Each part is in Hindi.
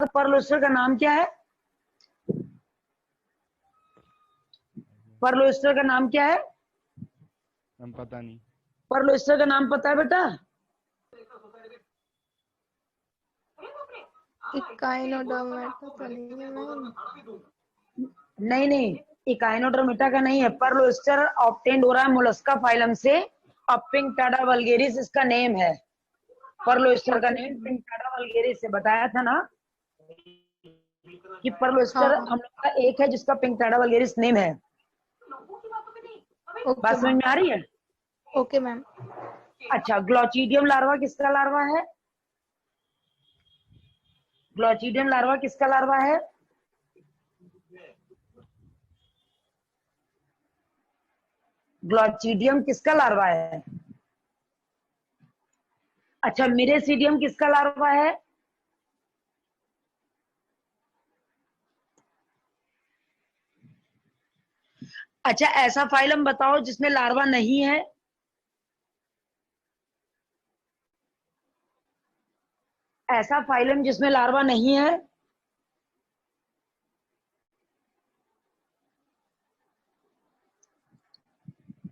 पर्ल ओएस्टर का नाम क्या है? पर्ल ओएस्टर का नाम क्या है? हम पता नहीं। पर्ल ओएस्टर का नाम पता है बेटा? इकाइनोडर्मेटा तो नहीं है मैम। नहीं, इकाइनोडर्मेटा का नहीं है। पर्ल ओएस्टर ऑब्टेन्ड हो रहा है मोलस्का फाइलम से। अब पिंकटाडा वल्गेरिस इसका नेम है। पर्ल ओएस्टर का नेम पिंकटाडा वल्गेरिस से बताया था ना कि पर्ल ओएस्टर हाँ। हम लोग का एक है जिसका पिंकटाडा वल्गेरिस नेम है। बात समझ में आ रही है? Okay ma'am. अच्छा, ग्लोचिडियम लार्वा किसका लार्वा है? ग्लोचिडियम लार्वा किसका लार्वा है? ग्लोचिडियम किसका लार्वा है? अच्छा, मिरेसिडियम किसका लार्वा है? अच्छा, ऐसा फाइलम बताओ जिसमें लार्वा नहीं है। ऐसा फाइलम जिसमें लार्वा नहीं है।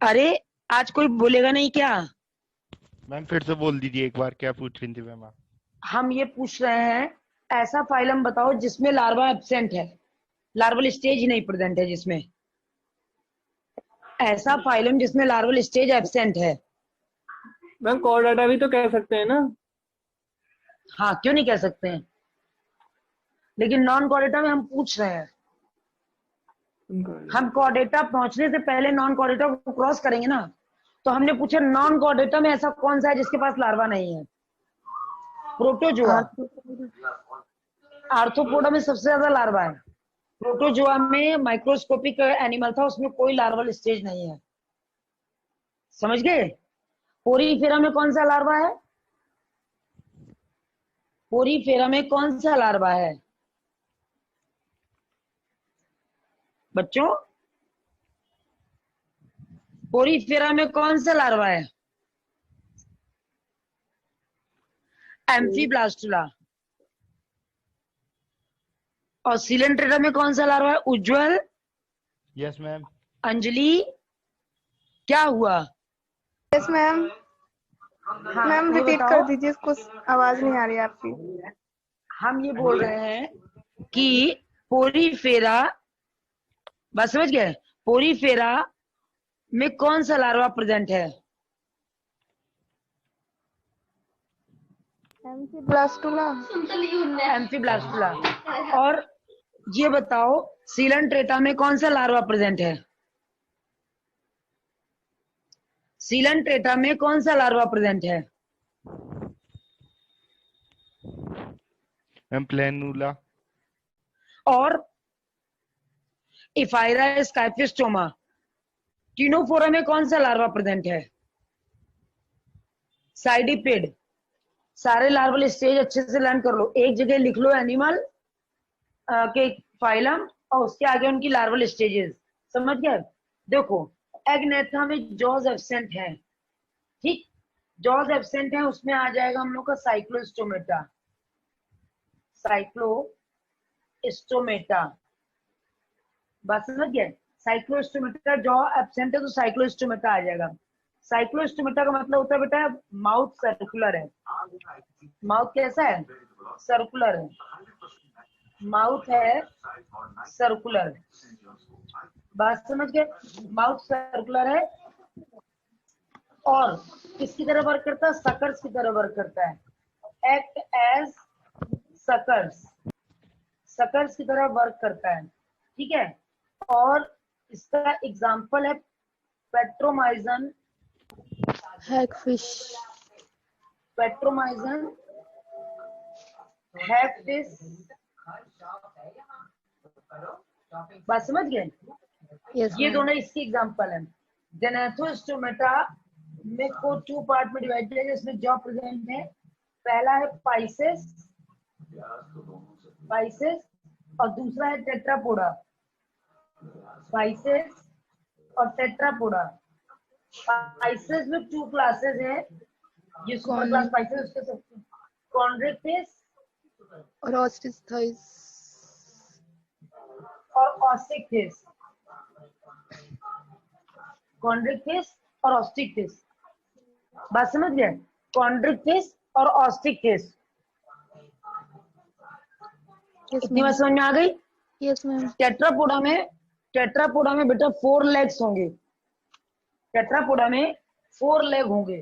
अरे, आज कोई बोलेगा नहीं क्या? मैम फिर से बोल दीजिए एक बार, क्या पूछ रही थी मैम आप? हम ये पूछ रहे हैं, ऐसा फाइलम बताओ जिसमें लार्वा एब्सेंट है, लार्वल स्टेज ही नहीं प्रेजेंट है जिसमें। ऐसा फाइलम जिसमें लार्वल स्टेज एब्सेंट है। मैम कॉर्डाटा भी तो कह सकते हैं ना। हाँ, क्यों नहीं कह सकते हैं, लेकिन नॉन कॉर्डेटा में हम पूछ रहे हैं। हम कॉर्डेटा पहुंचने से पहले नॉन कॉर्डेटा को क्रॉस करेंगे ना, तो हमने पूछा नॉन कॉर्डेटा में ऐसा कौन सा है जिसके पास लार्वा नहीं है। प्रोटोजोआ। आर्थ्रोपोडा में सबसे ज्यादा लार्वा है। प्रोटोजोआ में माइक्रोस्कोपिक एनिमल था, उसमें कोई लार्वल स्टेज नहीं है। समझ गए? पोरीफेरा में कौन सा लार्वा है? पोरीफेरा में कौन सा लार्वा है बच्चों? पोरीफेरा में कौन सा लार्वा है? एम्फीब्लास्टुला। और सिलेंट्रेटा में कौन सा लार्वा है? उज्जवल, यस मैम। अंजलि, क्या हुआ? Yes ma'am. हाँ, मैम ये रिपीट बताओ। कर दीजिए, कुछ आवाज नहीं आ रही आपकी। हम ये बोल रहे हैं कि पोरीफेरा, बस समझ गए, पोरीफेरा में कौन सा लार्वा प्रेजेंट है? एम्फीब्लास्टुला। एम्फीब्लास्टुला। और ये बताओ, सिलेंट्रेटा में कौन सा लार्वा प्रेजेंट है? सिलेंट्रेटा में कौन सा लार्वा प्रेजेंट है? Ma'am planula. और इफाइरा स्काइफिस्टोमा, टिनोफोरा में कौन सा लार्वा प्रेजेंट है? साइडिपिड। सारे लार्वल स्टेज अच्छे से लर्न कर लो, एक जगह लिख लो एनिमल के फाइलम और उसके आगे उनकी लार्वल स्टेजेस। समझ गए? देखो, एग्नेथा में जॉज एब्सेंट है, ठीक, जॉज एब्सेंट है, उसमें आ जाएगा हम लोग का साइक्लोस्टोमेटा। साइक्लोस्टोमेटा, बात समझ गए? साइक्लोस्टोमेटा जॉ एब्सेंट है तो साइक्लोस्टोमेटा आ जाएगा। साइक्लोस्टोमेटा का मतलब होता है बेटा माउथ सर्कुलर है। माउथ कैसा है? सर्कुलर है। माउथ है सर्कुलर। बात समझ गए? माउथ सर्कुलर है और किसकी तरह वर्क करता है? सकर्स की तरह वर्क करता है। एक्ट एज सकर्स, सकर्स की तरह वर्क करता है, ठीक है। और इसका एग्जाम्पल है पेट्रोमाइजन, हैगफिश। Petromyzon, hagfish. बात समझ गए? यस ये मैम। दोनों इसकी एग्जाम्पल है। जेनेथोस्टोमेटा में को टू पार्ट में डिवाइड किया गया, इसमें जॉ प्रेजेंट है। पहला है पाइसेस, पाइसेस, और दूसरा है टेट्रापोडा। पाइसेस और टेट्रापोडा। पाइसेस में टू क्लासेस हैं, ये सुपर क्लास पाइसेस, उसके सब कॉन्ड्रिक्टिस और ऑस्टिस्थाइस और ऑस्टिक थिस, कॉन्ड्रिक थिस और ऑस्टिक थिस। बात समझ गए? कॉन्ड्रिक थिस और ऑस्टिक थिस। यस इतनी बात मैम। समझ में आ गई? Yes ma'am. टेट्रापोडा में बेटा 4 लेग्स होंगे। टेट्रापोडा में 4 लेग होंगे,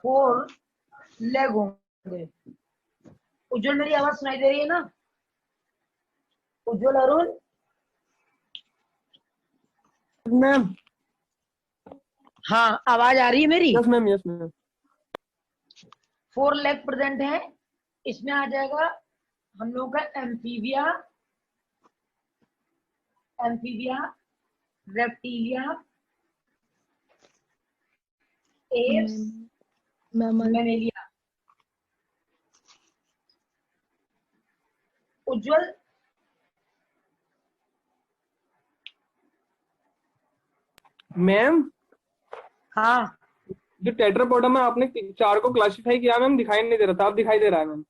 4 लेग होंगे। उज्जवल मेरी आवाज सुनाई दे रही है ना? उज्जवल, अरुण? मैम। हाँ, आवाज आ रही है मेरी? Yes ma'am, yes ma'am. 4 leg present है। इसमें आ जाएगा हम लोगों का amphibia, reptilia, apes, mammal. Mammalia. Ujjwal, ma'am, हाँ जो टेट्रापोडा में आपने 4 को क्लासिफाई किया मैम, दिखाई नहीं दे रहा था, अब दिखाई दे रहा है मैम।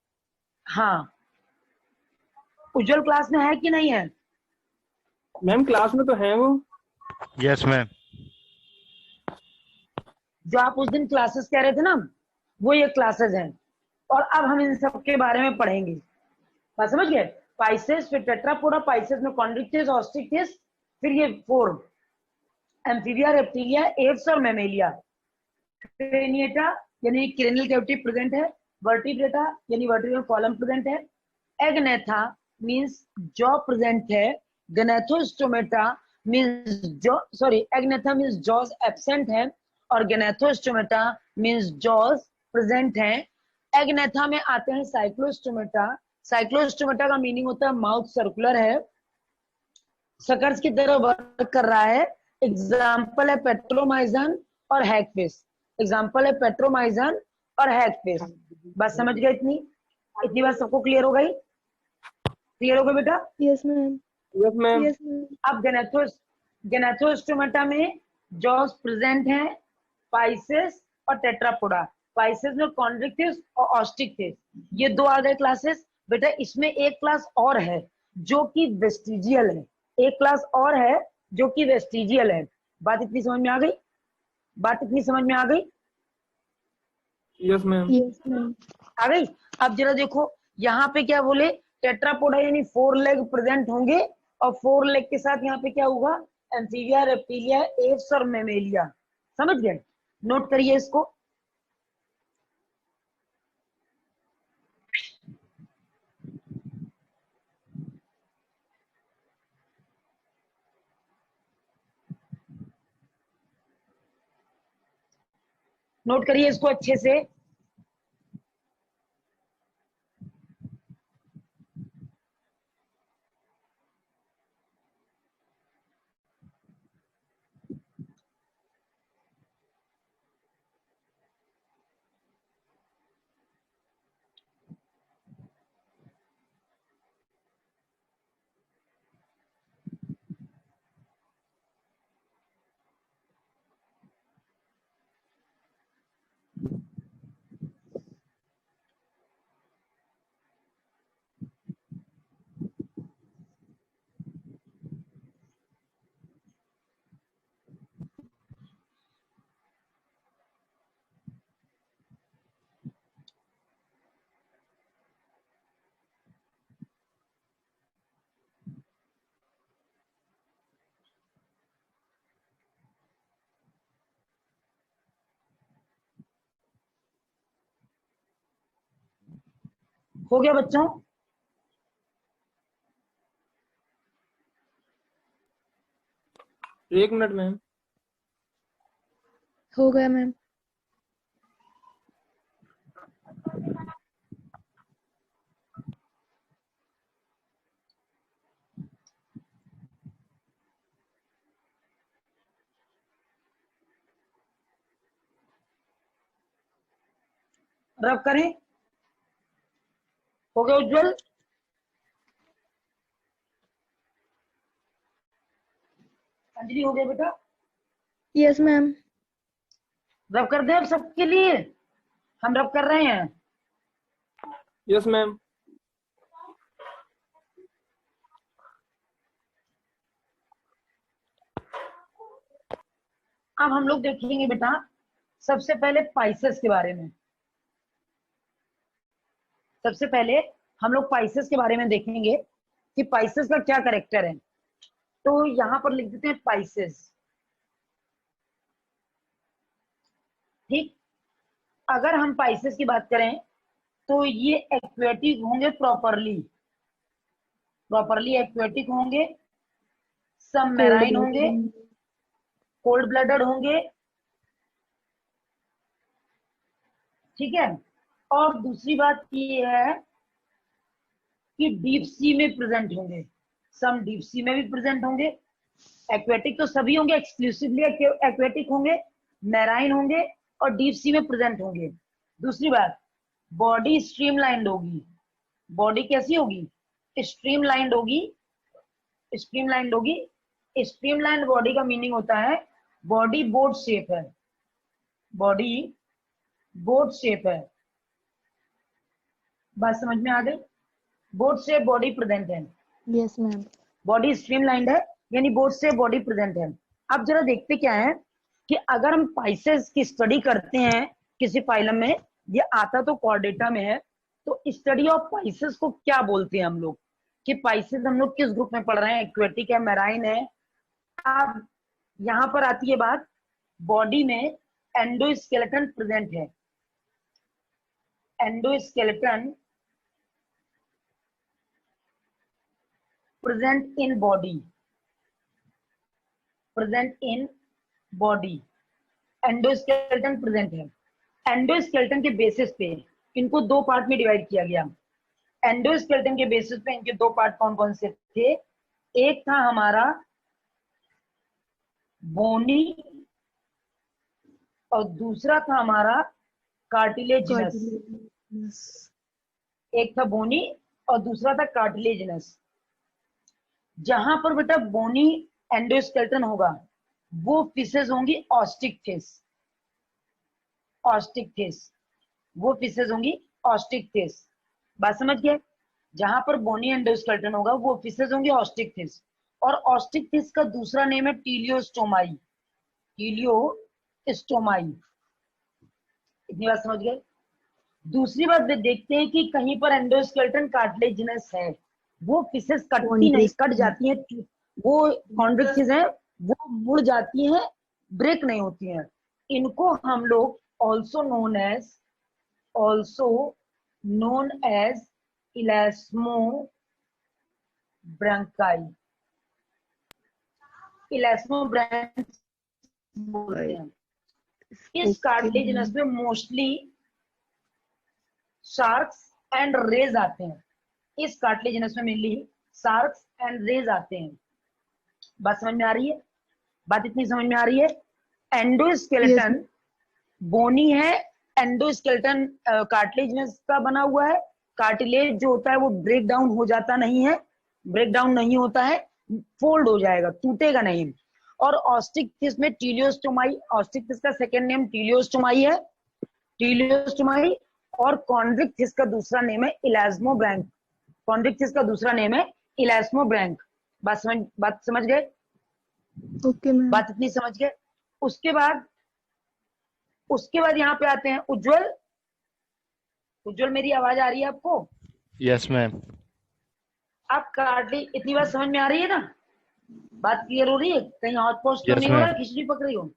हाँ, उज्जवल क्लास में है कि नहीं है? मैम क्लास में तो है वो। Yes ma'am. जो आप उस दिन क्लासेस कह रहे थे ना, वो ये क्लासेस हैं। और अब हम इन सब के बारे में पढ़ेंगे। बात समझ गए? पाइसेस, फिर टेट्रापोडा, पाइसेस में कॉन्ड्रिक्टिस, ऑस्टिक्टिस, फिर ये 4 एम्फीबिया, रेप्टिलिया, एप्स और मेमेलिया। क्रेनिएटा यानी क्रेनियल कैविटी प्रेजेंट है। वर्टिब्रेटा यानी वर्टिब्रल कॉलम प्रेजेंट है। एग्नेथा मींस जॉ प्रेजेंट है। Gnathostomata means jaw, sorry, Agnatha means jaws absent है और गनेथोस्टोमेटा मींस जॉज प्रेजेंट है। एग्नेथा में आते हैं साइक्लोस्टोमेटा। साइक्लोस्टोमेटा का मीनिंग होता है माउथ सर्कुलर है, सकर्स की तरह वर्क कर रहा है। एग्जाम्पल है पेट्रोमाइजन और हैगफिश। एग्जाम्पल है पेट्रोमाइजन और हैगफिश। बात समझ गए? इतनी बात सबको क्लियर हो गई? क्लियर हो गई बेटा? Yes ma'am. Yes ma'am. Yes ma'am. अब गनेथोस्टोमेटा में जॉस प्रेजेंट है, पाइसेस और टेट्रापोडा। पाइसेस में कॉन्ड्रिक्टिस और ऑस्टिक्टिस, ये 2 आ गए क्लासेस। बेटा इसमें एक क्लास और है जो कि वेस्टिजियल है। एक क्लास और है जो कि वेस्टिजियल है। बात इतनी समझ में आ गई? बात इतनी समझ में आ गई? Yes ma'am. Yes ma'am. आ गई? अब जरा देखो यहाँ पे क्या बोले, टेट्रापोडा यानी 4 लेग प्रेजेंट होंगे और 4 लेग के साथ यहाँ पे क्या होगा, एम्फीबिया, रेप्टिलिया, एप्स और मेमेलिया। समझ गए? नोट करिए इसको। नोट करिए इसको अच्छे से। हो गया बच्चों? एक मिनट मैम। हो गया मैम। रब करें। हो गया उज्जवल? अंजलि हो गया बेटा? Yes ma'am. रब कर दे अब सबके लिए। हम रब कर रहे हैं। Yes ma'am. अब हम लोग देखेंगे बेटा सबसे पहले पाइसेस के बारे में। सबसे पहले हम लोग पाइसेस के बारे में देखेंगे कि पाइसेस का क्या करेक्टर है। तो यहां पर लिख देते हैं पाइसेस। ठीक, अगर हम पाइसेस की बात करें तो ये एक्वेटिक होंगे, प्रॉपरली एक्वेटिक होंगे, सब मैराइन होंगे, कोल्ड ब्लडेड होंगे, ठीक है। और दूसरी बात ये है कि डीप सी में प्रेजेंट होंगे, सम डीप सी में भी प्रेजेंट होंगे। एक्वेटिक तो सभी होंगे, एक्सक्लूसिवली एक्वेटिक होंगे, मैराइन होंगे और डीप सी में प्रेजेंट होंगे। दूसरी बात, बॉडी स्ट्रीमलाइंड होगी। बॉडी कैसी होगी? स्ट्रीमलाइंड होगी, स्ट्रीमलाइंड होगी। स्ट्रीमलाइंड बॉडी का मीनिंग होता है बॉडी बोट शेप है, बॉडी बोट शेप है। बात समझ में आ गई? बोट शेप बॉडी प्रेजेंट है, यस मैम। बॉडी स्ट्रीमलाइंड है यानी बोट शेप बॉडी प्रेजेंट है। अब जरा देखते क्या है कि अगर हम पाइसेस की स्टडी करते हैं किसी फाइलम में, ये आता तो कॉर्डेटा में है, तो स्टडी ऑफ पाइसेस को क्या बोलते हैं हम लोग, कि पाइसेस हम लोग किस ग्रुप में पढ़ रहे हैं, एक्वेटिक है, मैराइन है। अब यहां पर आती है बात, बॉडी में एंडोस्केलेटन प्रेजेंट है, endoskeleton present in body, present in body, endoskeleton present है। एंडोस्केलेटन के बेसिस पे इनको दो पार्ट में डिवाइड किया गया। एंडोस्केलेटन के बेसिस पे इनके दो पार्ट कौन कौन से थे? एक था हमारा बोनी और दूसरा था हमारा कार्टिलेजिनस। एक था बोनी और दूसरा था कार्टिलेजिनस। जहां पर बेटा बोनी एंडोस्केलेटन होगा वो फिशेज होंगी ऑस्टिक फिश, ऑस्टिक फिश, वो फिशेज होंगी ऑस्टिक फिश। बात समझ गए? जहां पर बोनी एंडोस्केलेटन होगा वो फिशेज होंगी ऑस्टिक फिश। और ऑस्टिक फिश का दूसरा नेम है टीलियोस्टोमाई, टीलियोस्टोमाई। इतनी बात समझ गए? दूसरी बात देखते हैं कि कहीं पर एंडोस्केलेटन कार्टिलेजिनस है, वो फिशेस कटती नहीं, कट जाती हैं, वो कॉन्ड्रिक फिश है, वो मुड़ जाती हैं, ब्रेक नहीं होती हैं। इनको हम लोग ऑल्सो नोन एज इलास्मोब्रैंकाई, इलास्मोब्रैंक बोलते हैं। इस कार्टिलेजिनस में मोस्टली शार्क्स एंड रेज आते हैं, इस कार्टिलेजिनस में मेनली शार्क्स एंड रेज आते हैं। बात समझ में आ रही है? बात इतनी समझ में आ रही है? एंडोस्केलेटन बोनी है, एंडोस्केलेटन कार्टिलेजिनस का बना हुआ है। कार्टिलेज जो होता है वो ब्रेक डाउन हो जाता नहीं है, ब्रेक डाउन नहीं होता है, फोल्ड हो जाएगा, टूटेगा नहीं। और ऑस्टिक फिश में टीलियोस्टोमाई, ऑस्टिक फिश का सेकेंड नेम टीलियोस्टोमाई है, टीलियोस्टोमाई। और कॉन्ड्रिक फिश का दूसरा नेम है इलास्मोब्रैंक, कॉन्ड्रिक फिश का दूसरा नेम है इलास्मोब्रैंक। बात समझ गए? Okay ma'am. बात इतनी समझ गए? उसके बाद यहाँ पे आते हैं उज्जवल। उज्जवल मेरी आवाज आ रही है आपको? Yes ma'am. आप कार्टिलेज, इतनी बात समझ में आ रही है ना? बात क्लियर हो रही है? कहीं हॉट पोस्ट तो Yes, नहीं हो रहा, ma'am. खिचड़ी पक रही हो? No,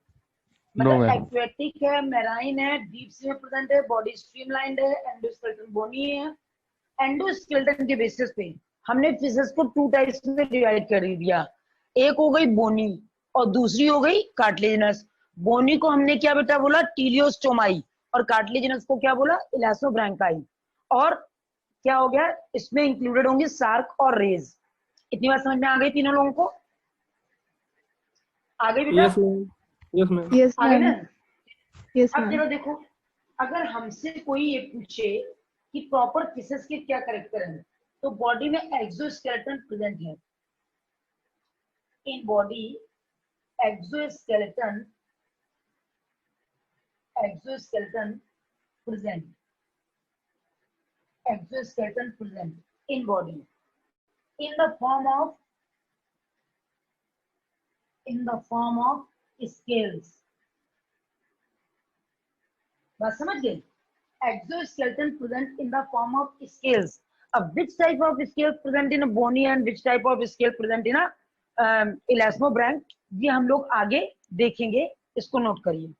मतलब ma'am. एक्वेटिक है, मैराइन है, डीप सी में प्रेजेंट है, बॉडी स्ट्रीमलाइंड है, एंडोस्केलेटन बोनी है। एंडोस्केलेटन के बेसिस पे हमने फिशेस को टू टाइप्स में डिवाइड कर दिया। एक हो गई बोनी और दूसरी हो गई कार्टिलेजिनस। बोनी को हमने क्या बेटा बोला? टीलियोस्टोमाई। और कार्टिलेजिनस को क्या बोला? इलास्मोब्रैंकाई। और क्या हो गया? इसमें इंक्लूडेड होंगे शार्क और रेज। इतनी बात समझ में आ गई तीनों लोगों को? आ गई बेटा? Yes ma'am, yes ma'am, yes आ गई ना? मैम। यस अब मैम। जरा देखो, अगर हमसे कोई ये पूछे कि प्रॉपर फिशेस के क्या करेक्टर हैं, तो बॉडी में एक्सोस्केलेटन प्रेजेंट है। In body exoskeleton present, exoskeleton present in body in the form of scales, बात समझ गए? Exoskeleton present in the form of scales. Which type of scale present in a bony and which type of scale present in a elasmobranch, ये हम लोग आगे देखेंगे, इसको नोट करिए।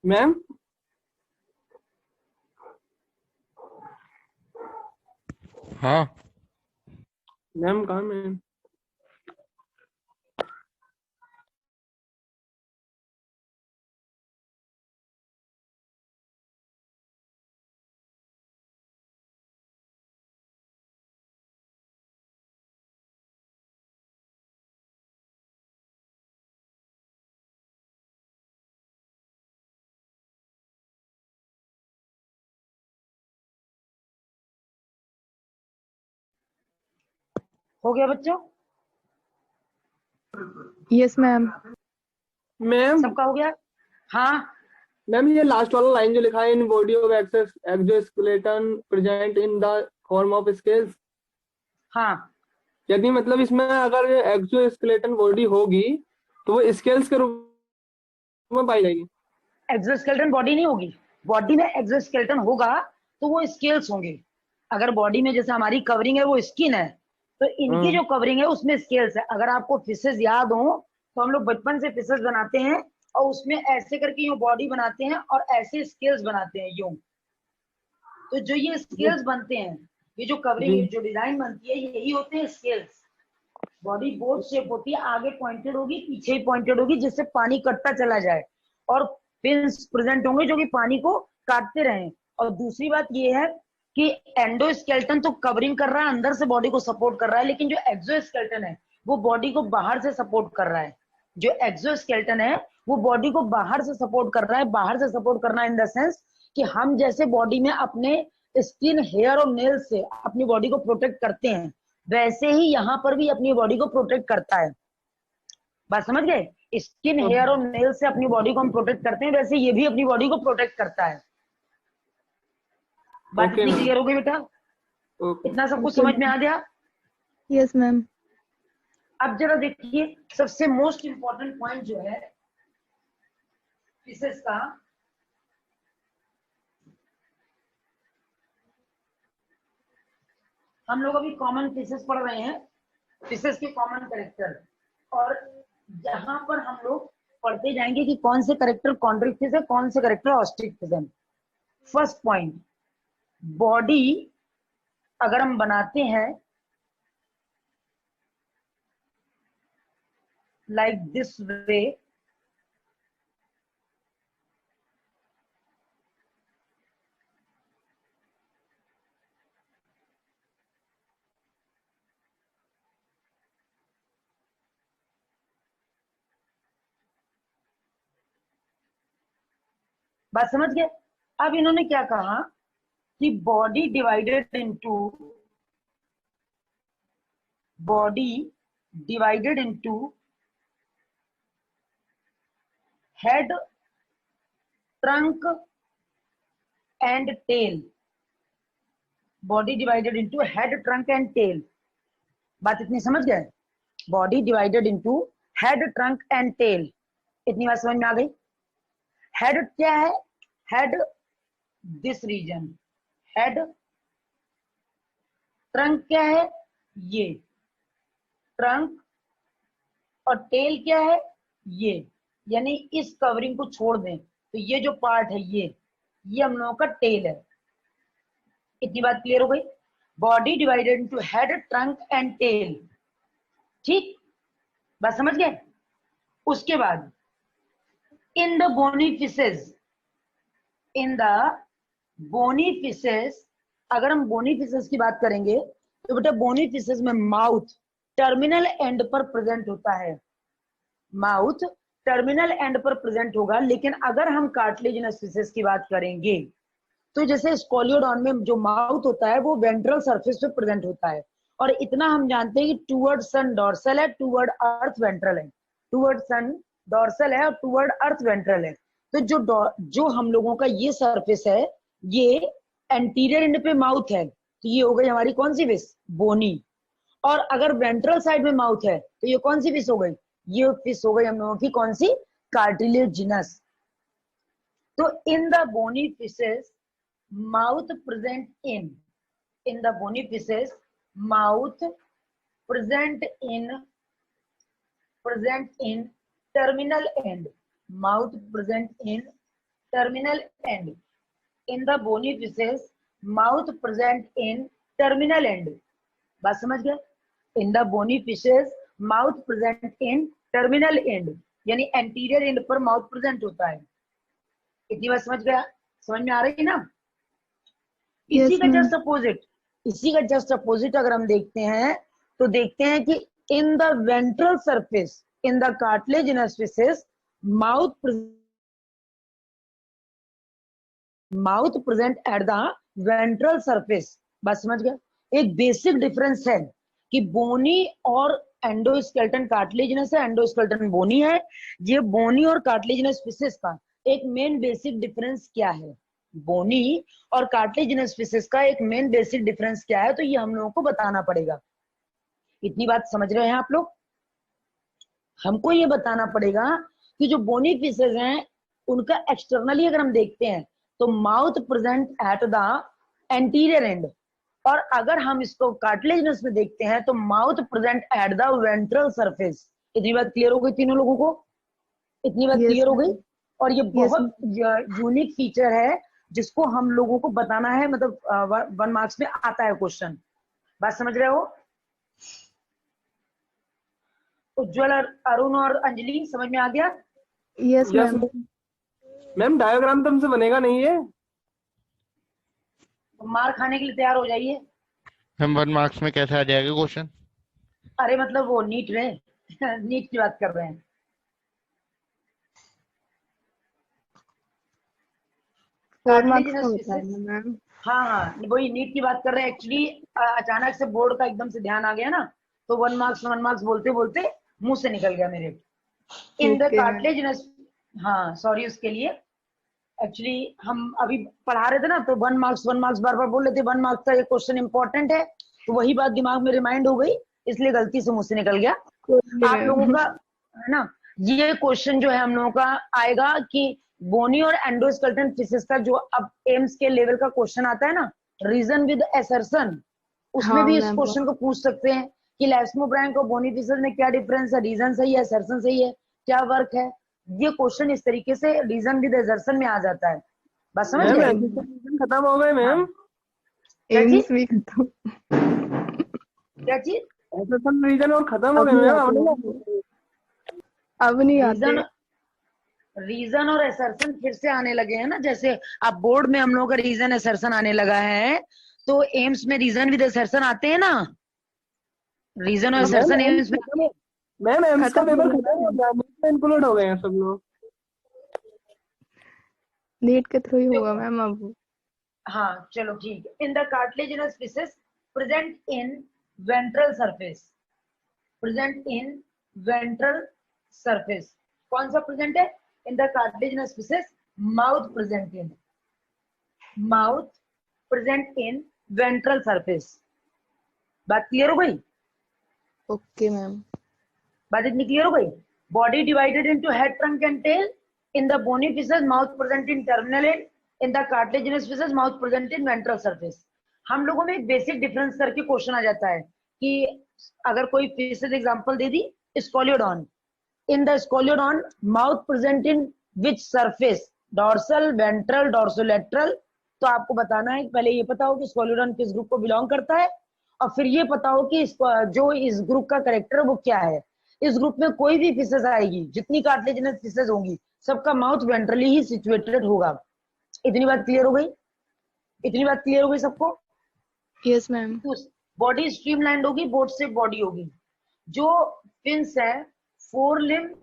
मैम हाँ मैम कहाँ मैम? हो गया बच्चों? Yes ma'am. मैम सबका हो गया? हाँ मैम ये लास्ट वाला लाइन जो लिखा है, in body of exoskeleton present in the form of scales, हाँ, यदि मतलब इसमें अगर एक्सोस्केलेटन बॉडी होगी तो वो स्केल्स के रूप में पाई जाएगी। एक्सोस्केलेटन बॉडी नहीं होगी, बॉडी में एक्सोस्केलेटन होगा तो वो स्केल्स होंगे। अगर बॉडी में जैसे हमारी कवरिंग है वो स्किन है, तो इनकी जो कवरिंग है उसमें स्केल्स है। अगर आपको फिशेस याद हो तो हम लोग बचपन से फिशेस बनाते हैं और उसमें ऐसे करके यूं बॉडी बनाते हैं और ऐसे स्केल्स बनाते हैं यूं। तो जो ये स्केल्स बनते हैं, ये जो कवरिंग जी जो डिजाइन बनती है, यही होते हैं स्केल्स। बॉडी बोट शेप होती है, आगे पॉइंटेड होगी, पीछे पॉइंटेड होगी, जिससे पानी कटता चला जाए, और फिन्स प्रेजेंट होंगे जो कि पानी को काटते रहें। और दूसरी बात ये है कि एंडोस्केलेटन तो कवरिंग कर रहा है, अंदर से बॉडी को सपोर्ट कर रहा है, लेकिन जो एक्सोस्केलेटन है वो बॉडी को बाहर से सपोर्ट कर रहा है। जो एक्सोस्केलेटन है वो बॉडी को बाहर से सपोर्ट कर रहा है। बाहर से सपोर्ट करना इन द सेंस कि हम जैसे बॉडी में अपने स्किन, हेयर और नेल से अपनी बॉडी को प्रोटेक्ट करते हैं, वैसे ही यहाँ पर भी अपनी बॉडी को प्रोटेक्ट करता है। बात समझ गए? स्किन, हेयर और नेल से अपनी बॉडी को हम प्रोटेक्ट करते हैं, वैसे ये भी अपनी बॉडी को प्रोटेक्ट करता है। बात ओके इतनी मैम। क्लियर हो गई बेटा? ओके इतना सब कुछ समझ में आ गया? Yes ma'am. अब जरा देखिए, सबसे मोस्ट इंपॉर्टेंट पॉइंट जो है फिशेस का, हम लोग अभी कॉमन फिशेस पढ़ रहे हैं, फिशेस के कॉमन कैरेक्टर। और जहां पर हम लोग पढ़ते जाएंगे कि कौन से कैरेक्टर कॉन्ड्रिक फिश है, कौन से कैरेक्टर ऑस्ट्रिक फिश है। फर्स्ट पॉइंट, बॉडी अगर हम बनाते हैं लाइक दिस वे, बात समझ गए? अब इन्होंने क्या कहा कि body divided into head, trunk and tail. Body divided into head, trunk and tail. बात इतनी समझ गए? Body divided into head, trunk and tail. इतनी बात समझ में आ गई? Head क्या है? Head this region. Head. Trunk क्या है? ये. Trunk. और tail क्या है? ये. यानी इस कवरिंग को छोड़ दें तो ये जो पार्ट है ये हम लोगों का टेल है। इतनी बात क्लियर हो गई? Body divided into head, trunk and tail. ठीक, बात समझ गए? उसके बाद इन द बोनी फिशेस, अगर हम बोनी फिशेस की बात करेंगे तो बेटा बोनी फिशेस में माउथ टर्मिनल एंड पर प्रेजेंट होता है। माउथ टर्मिनल एंड पर प्रेजेंट होगा, लेकिन अगर हम कार्टिलेजिनस फिशेस की बात करेंगे तो जैसे स्कोलियोडॉन में जो माउथ होता है वो वेंट्रल सरफेस पे प्रेजेंट होता है, और इतना हम जानते हैं कि टूवर्ड सन डॉर्सल है, टूवर्ड अर्थ वेंट्रल है। टूवर्ड सन डॉर्सल है और टूवर्ड अर्थ वेंट्रल है। तो जो हम लोगों का ये सरफेस है ये एंटीरियर एंड पे माउथ है, तो ये हो गई हमारी कौन सी फिश? बोनी। और अगर वेंट्रल साइड में माउथ है तो ये कौन सी फिश हो गई? ये फिश हो गई हम लोगों की कौन सी? कार्टिलेजिनस। तो in the bony fishes mouth present in the bony fishes mouth present in terminal end. Mouth present in terminal end. In the bony fishes mouth present in terminal end. बात समझ गए? In the bony fishes mouth present in terminal end, यानी एंटीरियर एंड पर माउथ प्रेजेंट होता है। इतनी बात समझ गया? समझ में आ रही है ना? इसी का जस्ट अपोजिट अगर हम देखते हैं तो देखते हैं कि in the ventral surface in the cartilaginous fishes mouth present at the ventral surface. बात समझ गया? एक बेसिक डिफरेंस है कि बोनी और एंडोस्केलेटन कार्टिलेजिनस है, एंडोस्केलेटन बोनी है। ये बोनी और कार्टिलेजिनस फिशेस का एक मेन बेसिक डिफरेंस क्या है? बोनी और कार्टिलेजिनस फिशेस का एक मेन बेसिक डिफरेंस क्या है? तो ये हम लोगों को बताना पड़ेगा। इतनी बात समझ रहे हैं आप लोग? हमको ये बताना पड़ेगा कि जो बोनी फिशेस हैं उनका एक्सटर्नली अगर हम देखते हैं तो mouth present at the anterior and, और अगर हम इसको कार्टिलेजिनस में देखते हैं तो mouth present at the ventral surface. इतनी बात क्लियर हो गई तीनों लोगों को? इतनी बात क्लियर हो गई? और ये बहुत यूनिक फीचर है जिसको हम लोगों को बताना है, मतलब 1 मार्क्स में आता है क्वेश्चन। बात समझ रहे हो? उज्जवल, अरुण और अंजलि समझ में आ गया? Yes ma'am. मैम डायग्राम तो हमसे बनेगा नहीं है? तो मार खाने के लिए तैयार हो जाइए। हम 1 मार्क्स में कैसे आ जाएगा क्वेश्चन? अरे मतलब वो नीट में नीट की बात कर रहे हैं। मैम हाँ, वही नीट की बात कर रहे हैं। एक्चुअली अचानक से बोर्ड का एकदम से ध्यान आ गया ना, तो 1 मार्क्स बोलते बोलते मुंह से निकल गया मेरे। इन द कार्टिलेजिनस, हाँ सॉरी उसके लिए। एक्चुअली हम अभी पढ़ा रहे थे ना, तो 1 मार्क्स बार बार बोल रहे थे। 1 मार्क्स का ये क्वेश्चन इंपॉर्टेंट है, तो वही बात दिमाग में रिमाइंड हो गई, इसलिए गलती से मुंह से निकल गया। आप लोगों का है ना, ये क्वेश्चन जो है हम लोगों का आएगा कि बोनी और एंडोस्केलेटन फिशेस का जो अब एम्स के लेवल का क्वेश्चन आता है ना, रीजन विद असर्शन, उसमें भी इस क्वेश्चन को पूछ सकते हैं कि इलास्मोब्रैंक और बोनी फिशेस में क्या डिफरेंस है, रीजन सही है, असर्शन सही है, क्या वर्क है। ये क्वेश्चन इस तरीके से रीजन विद असर्शन में आ जाता है। बस समझ गए? खत्म हो गए मैम? एम्स भी खत्म। क्या चीज? असर्शन रीजन और खत्म हो गए मैम? अब नहीं आते। रीजन और असर्शन फिर से आने लगे हैं ना, जैसे अब बोर्ड में हम लोगों का रीजन असर्शन आने लगा है, तो एम्स में रीजन विद असर्शन आते हैं ना। रीजन और असर्शन एम्स में। मैम एम्स का पेपर खत्म हो गया, इंक्लूड हो गए हैं सब लोग। नीट के थ्रू ही होगा मैम अब। हाँ चलो ठीक है। In the cartilaginous fishes present in ventral surface, present in ventral surface, कौन सा प्रेजेंट है? In the cartilaginous fishes mouth present in, mouth present in ventral surface. बात क्लियर हो गई? Okay ma'am. बात इतनी क्लियर हो गई? Body divided into head, trunk and tail. In the bony fishes mouth present in terminal end. In the cartilaginous fishes mouth present in ventral surface. हम लोगों में एक बेसिक डिफरेंस करके क्वेश्चन आ जाता है कि अगर कोई फिशेस एग्जांपल दे दी, scoliodon, in the scoliodon mouth present in which surface, dorsal, ventral, dorsolateral. तो आपको बताना है, पहले ये पता हो कि स्कोलियोडॉन किस ग्रुप को बिलोंग करता है, और फिर ये पता हो कि जो इस ग्रुप का करेक्टर वो क्या है। इस ग्रुप में कोई भी फिशेस आएगी, जितनी कार्टिलेजिनस फिशेस होंगी, सबका माउथ वेंट्रली ही सिचुएटेड होगा। इतनी बात क्लियर हो गई? इतनी बात क्लियर हो गई सबको? Yes ma'am. बॉडी स्ट्रीमलाइंड होगी, बोट से बॉडी होगी। जो फिन्स है, four limb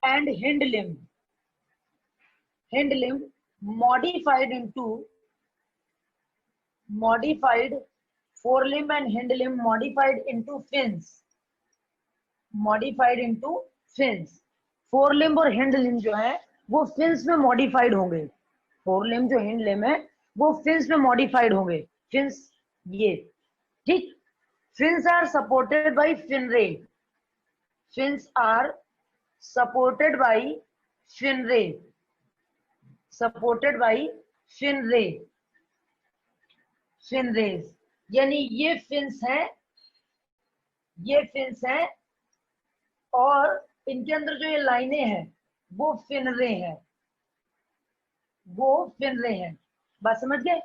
and hind limb modified forelimb and hind limb modified into fins। फोरलिम्ब और हिंड लिम्ब जो है वो फिन्स में मॉडिफाइड होंगे। फोरलिम्ब जो हिंड लिम्ब है वो फिन्स में मॉडिफाइड होंगे। फिन्स ये ठीक। Fins are supported by fin ray, fins are supported by fin ray, supported by fin ray, fin rays. यानी ये फिन्स हैं और इनके अंदर जो ये लाइनें हैं वो फिनरे हैं, वो फिनरे हैं। बात समझ गए?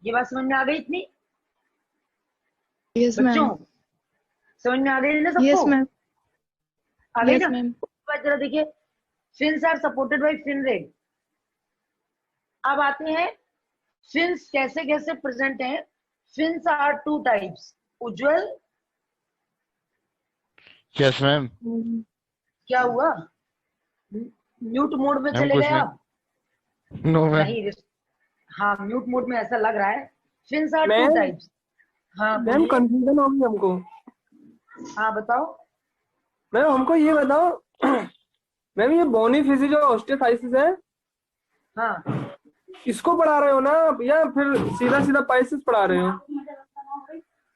ये बात समझ में आ गई इतनी? यस बच्चों मैम। समझ में आ गई ना सबको? Yes ma'am. आ गई यस ना? मैम। जरा देखिए, fins are supported by fin ray. अब आते हैं फिन्स कैसे कैसे प्रेजेंट हैं। Fins are two types. Ujjwal yes ma'am. क्या हुआ? म्यूट मोड में मैम चले कुछ गए आप? नहीं। No ma'am. नहीं, हाँ म्यूट मोड में ऐसा लग रहा है। Fins are two ma'am types. हाँ मैम बोलिए। कंफ्यूजन हो गई हमको। हाँ बताओ। मैम हमको ये बताओ मैम, ये बोनी फिशी जो ऑस्टियोफाइसिस है, हाँ इसको पढ़ा रहे हो ना आप, या फिर सीधा सीधा पाइसिस पढ़ा रहे हो?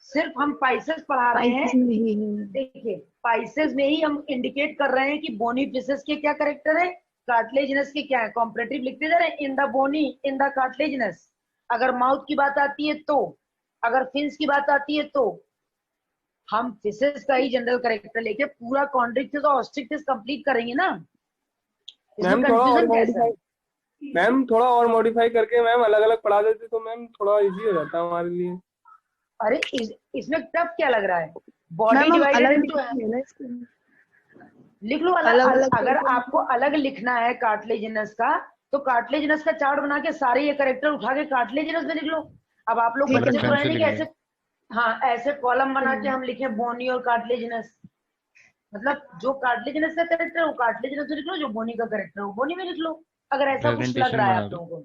सिर्फ हम पाइसेस पढ़ा रहे पाइसेस हैं। में ही है। देखिए पाइसेस में ही हम इंडिकेट कर रहे हैं कि बोनी फिशेस के क्या करेक्टर है, कार्टिलेजिनस के क्या है। कॉम्परेटिव लिखते जा रहे हैं, in the bony, in the cartilaginous. अगर माउथ की बात आती है तो, अगर फिन्स की बात आती है तो हम फिशेस का ही जनरल करेक्टर लेके पूरा कॉन्ड्रिक्टिस और ऑस्ट्रिक्टिस कंप्लीट करेंगे ना। इसमें मैम थोड़ा और कंफ्यूजन कैसा है? मॉडिफाई मैम थोड़ा और मॉडिफाई करके मैम अलग अलग पढ़ा देते तो मैम थोड़ा इजी हो जाता हमारे लिए। अरे इसमें टफ क्या लग रहा है? बॉडी मैम हम डिवाइडेड अलग इनटू, लिखेंगे ना इसको। लिख लो अलग, अलग अलग अगर करके आपको अलग लिखना है कार्टिलेजिनस का, तो कार्टिलेजिनस का चार्ट बना के सारे ये करेक्टर उठा के कार्टिलेजिनस में लिख लो। अब आप लोग ठीक है बच्चे तो पेन है से नहीं कि लिखेंगे। ऐसे, हाँ ऐसे कॉलम बना के हम लिखे बोनी और कार्टिलेजिनस। मतलब जो कार्टिलेजिनस का करेक्टर है वो कार्टिलेजिनस में लिख लो, जो बोनी का करेक्टर है वो बोनी में लिख लो, अगर ऐसा कुछ लग प्रेजेंटेशन रहा है बना आप लो। लोगों को।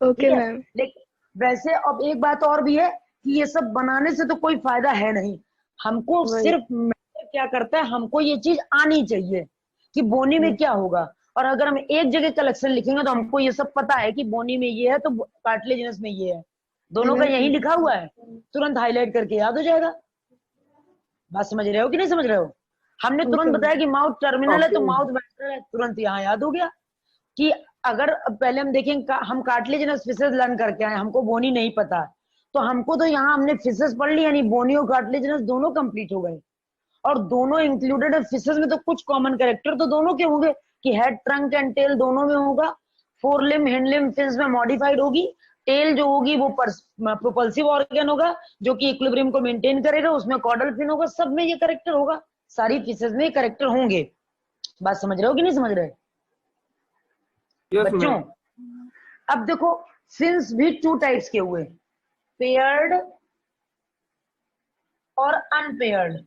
ओके ठीक है, मैम। लेकिन वैसे अब एक बात और भी है कि ये सब बनाने से तो कोई फायदा है नहीं। हमको वही। सिर्फ मैटर क्या करता है, हमको ये चीज आनी चाहिए कि बोनी में क्या होगा। और अगर हम एक जगह कलेक्शन लिखेंगे तो हमको ये सब पता है कि बोनी में ये है तो कार्टिलेजिनस में ये है, दोनों का यही लिखा हुआ है, तुरंत हाईलाइट करके याद हो जाएगा। बात समझ रहे हो कि नहीं समझ रहे हो? हमने तुरंत ओके बताया कि माउथ टर्मिनल है तो ओके माउथ वेंट्रल है, तुरंत यहाँ याद हो गया। कि अगर पहले हम देखें हम कार्टिलेजिनस फिशेस लर्न करके आए, हमको बोनी नहीं पता, तो हमको तो यहाँ हमने फिशेस पढ़ ली, यानी बोनी और कार्टिलेजिनस दोनों कंप्लीट हो गए। और दोनों इंक्लूडेड है फिशेस में, तो कुछ कॉमन कैरेक्टर तो दोनों के होंगे कि हेड, ट्रंक एंड टेल दोनों में होगा। Four limb, hind limb fins में मॉडिफाइड होगी। टेल जो होगी वो प्रोपल्सिव ऑर्गन होगा जो कि इक्विलिब्रियम को मेंटेन करेगा, उसमें कॉर्डल फिन होगा। सब में ये करेक्टर होगा, सारी फिशेस में ये करेक्टर होंगे। बात समझ रहे हो कि नहीं समझ रहे यस बच्चों? मैम। अब देखो फिन्स भी टू टाइप्स के हुए, पेयर्ड और अनपेयर्ड।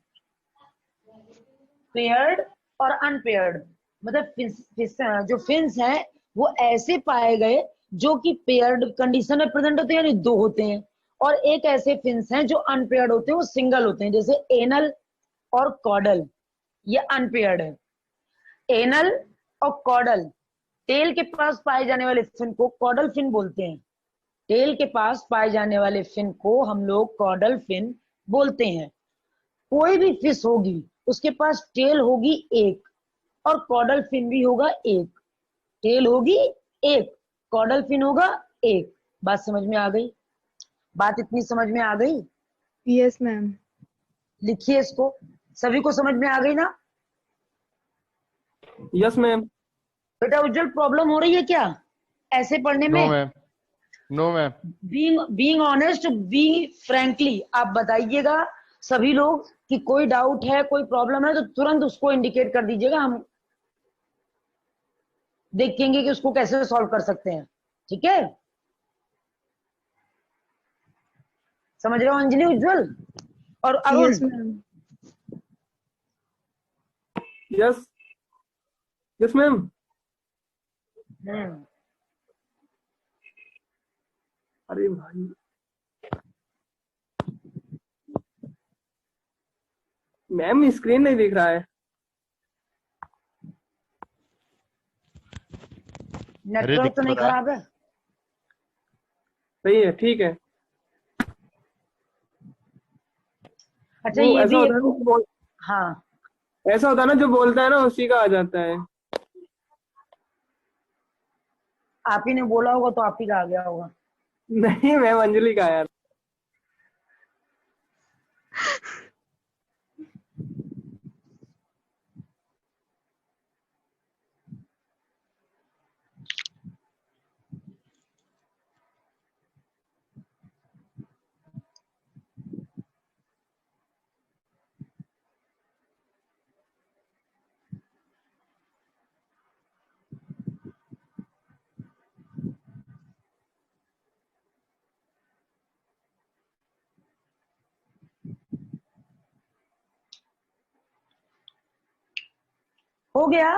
पेयर्ड और अनपेयर्ड मतलब जो फिन्स हैं वो ऐसे पाए गए जो कि पेयर्ड कंडीशन में प्रेजेंट होते हैं, यानी दो होते हैं, और एक ऐसे फिन्स हैं जो अनपेयर्ड होते हैं, वो सिंगल होते हैं, जैसे एनल और कॉडल, ये अनपेयर्ड है। एनल और कॉडल, टेल के पास पाए जाने वाले फिन को कॉडल फिन बोलते हैं। टेल के पास पाए जाने वाले फिन को हम लोग कॉडल फिन बोलते हैं। कोई भी फिश होगी उसके पास टेल होगी एक और कॉडल फिन भी होगा एक। टेल होगी एक, कॉडल फिन होगा एक। बात समझ में आ गई? बात इतनी समझ में आ गई? Yes ma'am. लिखिए इसको, सभी को समझ में आ गई ना? Yes ma'am. बेटा उज्जवल, प्रॉब्लम हो रही है क्या ऐसे पढ़ने नो में? Ma'am, no ma'am. Being honest, being frankly आप बताइएगा सभी लोग कि कोई डाउट है, कोई प्रॉब्लम है तो तुरंत उसको इंडिकेट कर दीजिएगा, हम देखेंगे कि उसको कैसे सॉल्व कर सकते हैं। ठीक है, समझ रहे हो अंजलि, उज्जवल और Arun? Yes ma'am. Yes yes ma'am. अरे भाई, मैम स्क्रीन नहीं दिख रहा है। अरे नेटवर्क दिख तो नहीं रहा है। खराब है? सही है, ठीक है। अच्छा वो ये ऐसा भी होता है एक, ना, हाँ ऐसा होता है ना, जो बोलता है ना उसी का आ जाता है। आप ही ने बोला होगा तो आप ही का आ गया होगा। नहीं मैम, अंजलि का यार। हो गया?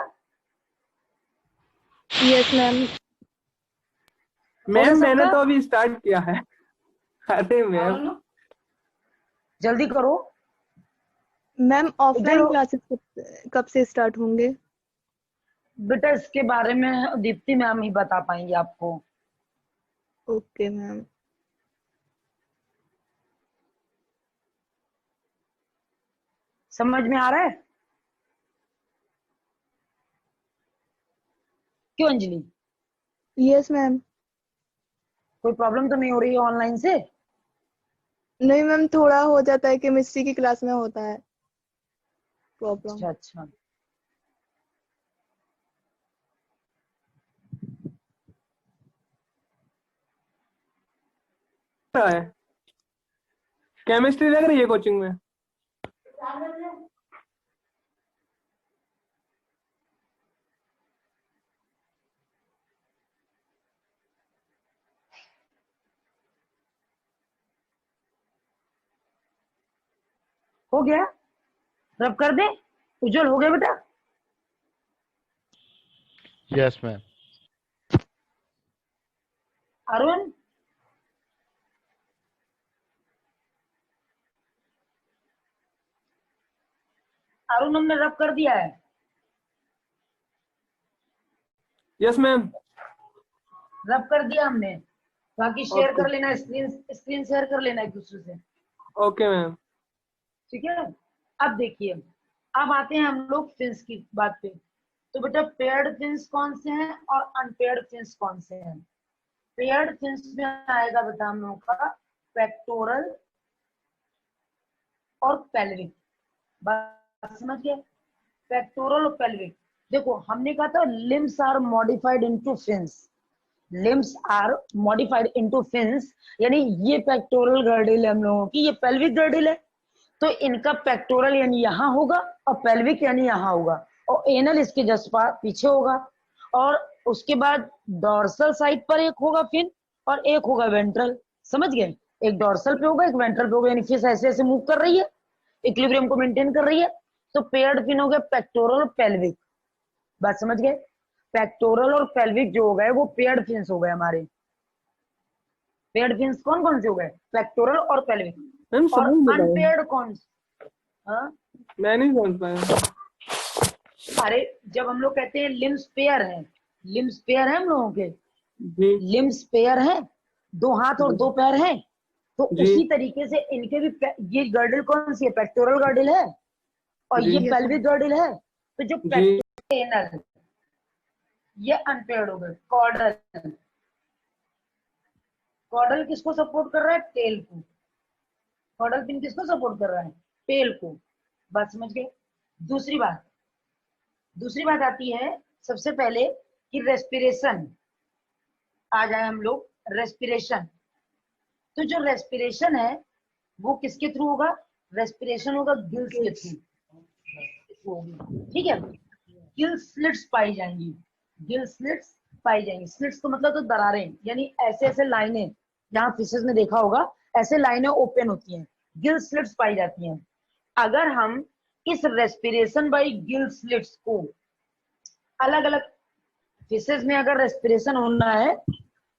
Yes ma'am. हो गया मैम मैंने सबका? तो अभी स्टार्ट किया है। अरे मैम, जल्दी करो। मैम इधर ऑफलाइन हो। क्लासेस कब से स्टार्ट होंगे? बेटा इसके बारे में दीप्ति मैम ही बता पाएंगे आपको। Okay ma'am. समझ में आ रहा है? क्यों अंजलि, यस मैम। कोई प्रॉब्लम तो नहीं हो रही है ऑनलाइन से? नहीं मैम, थोड़ा हो जाता है, केमिस्ट्री की क्लास में होता है प्रॉब्लम। अच्छा अच्छा, रहा है। केमिस्ट्री लग रही है कोचिंग में। हो गया? रब कर दे? उज्जवल हो गया बेटा? Yes ma'am. अरुण? अरुण हमने रब कर दिया है। Yes ma'am. रब कर दिया हमने। बाकी शेयर ओके कर लेना, स्क्रीन स्क्रीन शेयर कर लेना एक दूसरे से। Okay ma'am. ठीक है, अब देखिए, अब आते हैं हम लोग फिन्स की बात पे। तो बेटा पेयर्ड फिन्स कौन से हैं और अनपेयर्ड फिन्स कौन से हैं? पेयर्ड फिन्स में आएगा बेटा हम लोगों का पेक्टोरल और पेल्विक। बात समझ गए? पेक्टोरल और पेल्विक। देखो हमने कहा था limbs are modified into fins. Limbs are modified into fins, यानी ये पेक्टोरल गर्डिल है हम लोगों की, ये पेल्विक गर्डिल है। तो इनका पेक्टोरल यानी यहाँ होगा और पेल्विक यानी यहाँ होगा, और एनल इसके जस्ट पीछे होगा। और उसके बाद डॉर्सल साइड पर एक होगा फिन और एक होगा वेंट्रल। समझ गए? एक डॉर्सल पे होगा, एक वेंट्रल पे होगा, यानी फिश ऐसे ऐसे मूव कर रही है, इक्विलिब्रियम को मेंटेन कर रही है। तो पेयर्ड फिन हो गया पेक्टोरल और पेल्विक। बात समझ गए? पेक्टोरल और पेल्विक जो हो गए वो पेयर्ड फिन्स हो गए हमारे। पेयर्ड फिन्स कौन कौन से हो गए? पेक्टोरल और पेल्विक। मैम और समझ नहीं पाया, अनपेयर्ड कौन? हाँ, मैं नहीं समझ पाया। अरे जब हम लोग कहते हैं लिम्स पेयर है, लिम्स पेयर है हम लोगों के, जी लिम्स पेयर है, 2 हाथ और 2 पैर हैं, तो जी उसी तरीके से इनके भी ये गर्डल कौन सी है? पेक्टोरल गर्डल है, और जी ये यस पेल्विक गर्डल है। तो जो जी पेक्टोरल ये अनपेयर्ड हो गए। कॉर्डल, कॉर्डल किसको सपोर्ट कर रहा है? टेल को। कॉर्डल पिन किसको सपोर्ट कर रहा है? टेल को। बात समझ गए? दूसरी बात, दूसरी बात आती है सबसे पहले कि रेस्पिरेशन। आ जाए हम लोग रेस्पिरेशन। तो जो रेस्पिरेशन है वो किसके थ्रू होगा? रेस्पिरेशन होगा गिल्स के थ्रू होगी, ठीक है। गिल स्लिट्स पाई जाएंगी, गिल स्लिट्स पाई जाएंगी। स्लिट्स तो मतलब तो दरारें, यानी ऐसे ऐसे लाइनें, जहां फिशेस में देखा होगा ऐसे लाइनें ओपन होती हैं, गिल स्लिट्स पाई जाती हैं। अगर हम इस रेस्पिरेशन बाई गिल स्लिट्स को अलग अलग फिशेस में अगर रेस्पिरेशन होना है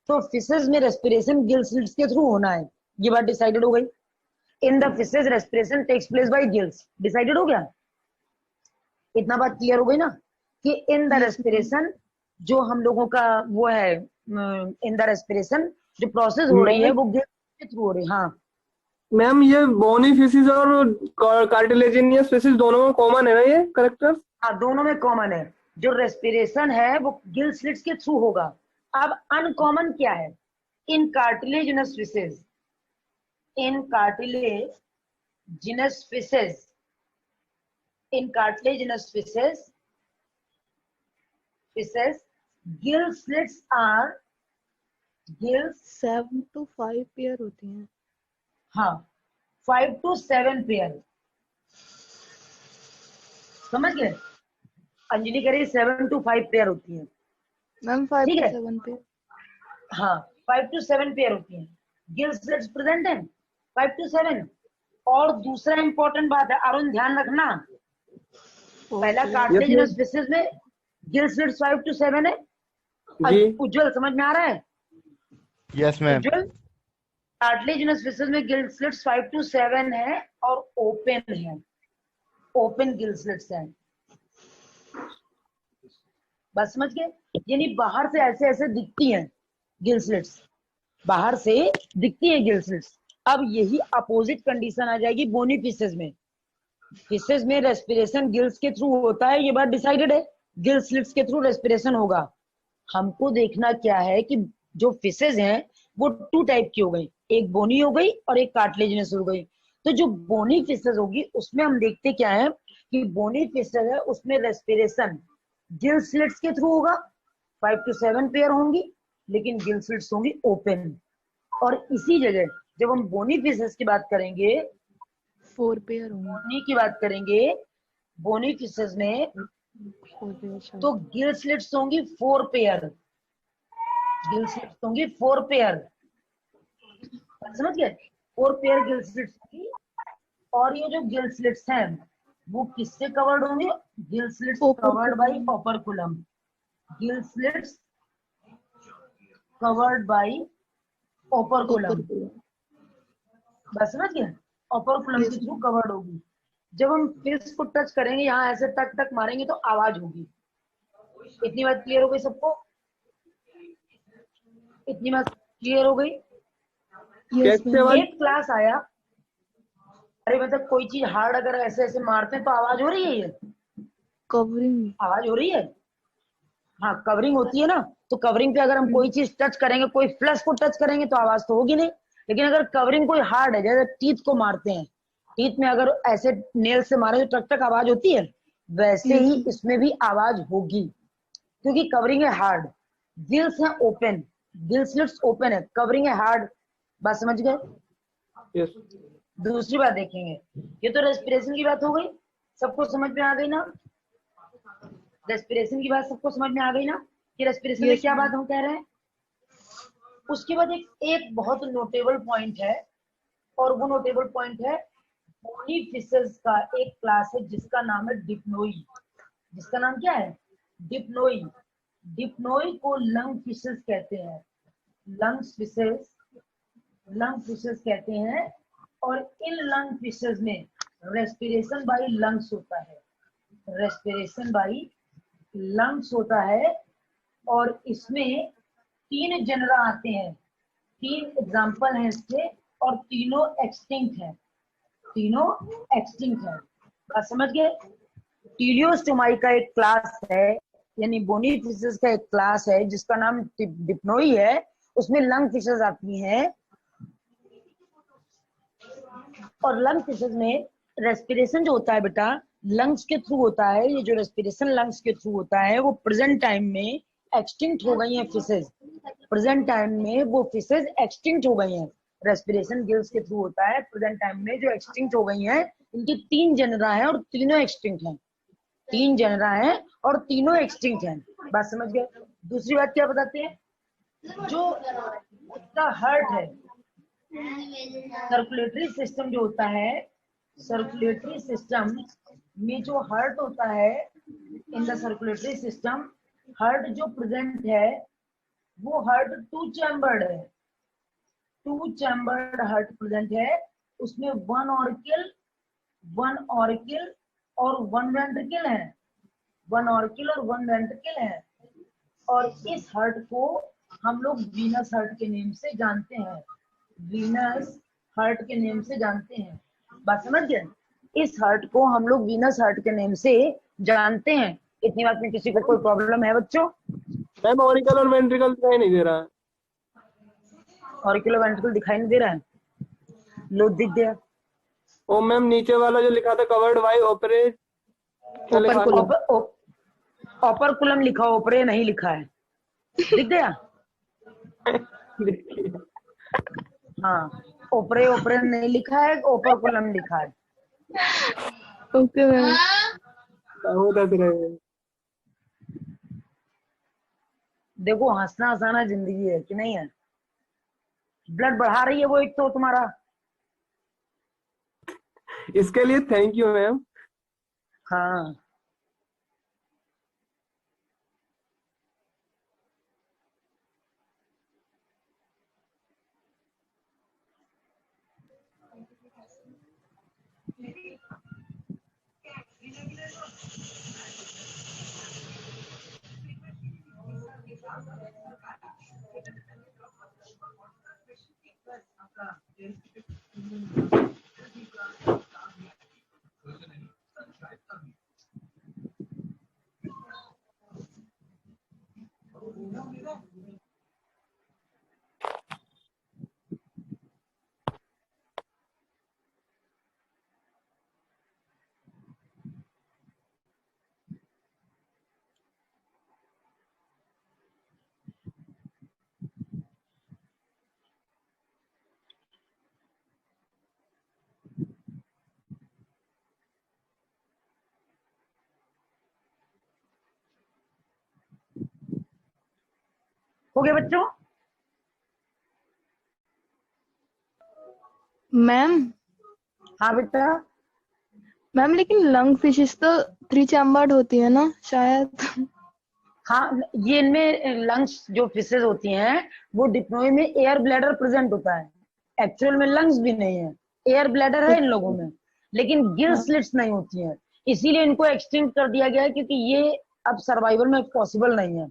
तो फिशेस में रेस्पिरेशन गिल स्लिट्स के थ्रू होना है, ये बात डिसाइडेड हो गई। In the fishes respiration takes place by gills, decided हो गया? इतना बात क्लियर हो गई ना कि in the yes ma'am. Respiration जो हम लोगों का वो है, इन द रेस्पिरेशन जो प्रोसेस हो रही है मैम वो गिल्स के थ्रू हो रही है। हाँ मैम ये बोनी फिशेस और कार्टिलेजिनियस फिशेस दोनों में कॉमन है ना ये करेक्टर? हाँ, दोनों में कॉमन है। जो रेस्पिरेशन है वो गिल स्लिट्स के थ्रू होगा। अब अनकॉमन क्या है? In cartilaginous fishes, in cartilaginous fishes, in cartilaginous fishes, fishes gill slits are, gills 7 to 5 pair होती हैं। हाँ 5 to 7 पेयर। समझ गए? अंजलि कह रही 7 to 5 पेयर होती है, मैम 5 ठीक to है। 7 पेयर। हाँ 5 to 7 पेयर होती हैं, गिल स्लिट्स प्रेजेंट है 5 to 7। और दूसरा इंपॉर्टेंट बात है, अरुण ध्यान रखना, पहला okay. Yes cartilaginous ma'am fishes में गिल स्लिट्स 5 to 7 है। जी उज्जवल समझ में आ रहा है? Yes ma'am. Ujjwal, cartilaginous fishes में गिल स्लिट्स 5 to 7 है और ओपन है, ओपन गिल स्लिट्स है। बस समझ गए? यानी बाहर से ऐसे ऐसे दिखती हैं गिल स्लिट्स, बाहर से दिखती है गिल स्लिट्स। अब यही अपोजिट कंडीशन आ जाएगी बोनी फिशेस में। फिशेस में रेस्पिरेशन गिल्स के थ्रू होता है, ये बात डिसाइडेड है, गिल स्लिट्स के थ्रू रेस्पिरेशन होगा। हमको देखना क्या है कि जो फिशेस हैं वो 2 टाइप की हो गई, एक बोनी हो गई और एक कार्टिलेजिनस हो गई। तो जो बोनी फिशेस होगी उसमें हम देखते क्या है कि बोनी फिशेस है उसमें रेस्पिरेशन गिल स्लिट्स के थ्रू होगा, 5 to 7 पेयर होंगी, लेकिन गिल स्लिट्स होंगी ओपन। और इसी जगह जब हम बोनी फिशेस की बात करेंगे, 4 पेयर होंगे। बोनी की बात करेंगे, बोनी फिशेस में 4 पेयर शायद। तो गिल स्लिट्स होंगी 4 पेयर, गिल स्लिट्स होंगी 4 पेयर। समझ गए? 4 पेयर गिल स्लिट्स होंगी। और ये जो गिल स्लिट्स हैं वो किससे कवर्ड होंगे? Gill slits covered by operculum, gill slits covered by operculum. बस समझ गए? ओपर्कुलम के थ्रू कवर्ड होगी। जब हम फिश को टच करेंगे, यहाँ ऐसे टक टक मारेंगे तो आवाज होगी। इतनी बात क्लियर हो गई सबको? इतनी बात क्लियर हो गई? यस कैसे आवाज? एक क्लास आया, अरे मतलब कोई चीज हार्ड अगर ऐसे ऐसे मारते हैं तो आवाज हो रही है, ये कवरिंग। आवाज हो रही है। हाँ कवरिंग होती है ना, तो कवरिंग पे अगर हम कोई चीज टच करेंगे, कोई फ्लश को टच करेंगे तो आवाज तो होगी नहीं। लेकिन अगर कवरिंग कोई हार्ड है, जैसे टीथ को मारते हैं, टीथ में अगर ऐसे नेल से मारे तो टक टक आवाज होती है, वैसे ही इसमें भी आवाज होगी क्योंकि कवरिंग है हार्ड, गिल्स है ओपन, गिल स्लिट्स ओपन है, कवरिंग है हार्ड। बात समझ गए? यस दूसरी बात देखेंगे, ये तो रेस्पिरेशन की बात हो गई, सबको समझ में आ गई ना? रेस्पिरेशन की बात सबको समझ में आ गई ना कि रेस्पिरेशन में क्या बात हम कह रहे हैं? उसके बाद एक बहुत नोटेबल पॉइंट है, और वो नोटेबल पॉइंट है बोनी फिशेस का एक क्लास है जिसका नाम है डिप्लोई। जिसका नाम क्या है? डिप्नोई, डिप्नोई को लंग फिशेस कहते हैं, लंग फिशेस कहते हैं। और इन लंग फिशेस में रेस्पिरेशन बाय लंग्स होता है, रेस्पिरेशन बाय लंग्स होता है। और इसमें 3 जनरा आते हैं, 3 एग्जाम्पल हैं इसके, और तीनों एक्सटिंक्ट हैं, तीनों एक्सटिंक्ट हैं। बात समझ गए? टीलियोस्टोमाई का एक क्लास है, यानी बोनी फिशेस का एक क्लास है जिसका नाम डिप्नोई है, उसमें लंग फिशेस आती हैं। और लंग फिशेस में रेस्पिरेशन जो होता है बेटा लंग्स के थ्रू होता है। ये जो रेस्पिरेशन लंग्स के थ्रू होता है वो प्रेजेंट टाइम में एक्सटिंक्ट हो गई हैं फिशेस, प्रेजेंट टाइम में वो फिशेस एक्सटिंक्ट हो गई हैं। रेस्पिरेशन गिल्स के थ्रू होता है, प्रेजेंट टाइम में जो एक्सटिंक्ट हो गई हैं इनकी 3 जनरा है और तीनों एक्सटिंक्ट हैं, 3 जनरा है और तीनों एक्सटिंक्ट हैं। बात समझ गए? दूसरी बात क्या बताते हैं, जो उसका हार्ट है, सर्कुलेटरी सिस्टम जो होता है, सर्कुलेटरी सिस्टम में जो हार्ट होता है, in the circulatory system heart जो प्रेजेंट है वो हार्ट 2 चैम्बर्ड है, 2 चैम्बर्ड हार्ट प्रेजेंट है। उसमें 1 ऑर्किल, 1 ऑर्किल और 1 वेंट्रिकल है, 1 ऑर्किल और 1 वेंट्रिकल है। और इस हार्ट को हम लोग वीनस हार्ट के नेम से जानते हैं, वीनस हार्ट के नेम से जानते हैं। बात समझ गए? इस हार्ट को हम लोग वीनस हार्ट के नेम से जानते हैं। इतनी बात में किसी को कोई प्रॉब्लम है बच्चों? मैम ऑरिकल और वेंट्रिकल दिखाई नहीं दे रहा है। ऑरिकल और वेंट्रिकल दिखाई नहीं दे रहा है? लो दिख गया। ओ मैम नीचे वाला जो लिखा था कवर्ड बाय ऑपरेट, क्या लिखा है? ओपरकुलम। ऑपरकुलम लिखा, ओपरे नहीं लिखा है, दिख गया? देखिए हाँ, ओपरे ओपरे नहीं लिखा है, ओपरकुलम लिखा है। Okay ma'am. होता रहे। देखो हंसना हंसाना जिंदगी है कि नहीं है? ब्लड बढ़ा रही है वो एक तो तुम्हारा। इसके लिए थैंक यू मैम। हाँ हो गया बच्चों? मैम हाँ बेटा। मैम लेकिन लंग फिशेस तो 3 चैम्बर्ड होती है ना शायद? हाँ, ये इनमें लंग्स जो फिशेज होती हैं वो डिप्नोई में एयर ब्लैडर प्रेजेंट होता है, एक्चुअल में लंग्स भी नहीं है, एयर ब्लैडर है इन लोगों में, लेकिन गिल स्लिट्स नहीं होती हैं, इसीलिए इनको एक्सटिंक्ट कर दिया गया है क्योंकि ये अब सर्वाइवल में पॉसिबल नहीं है।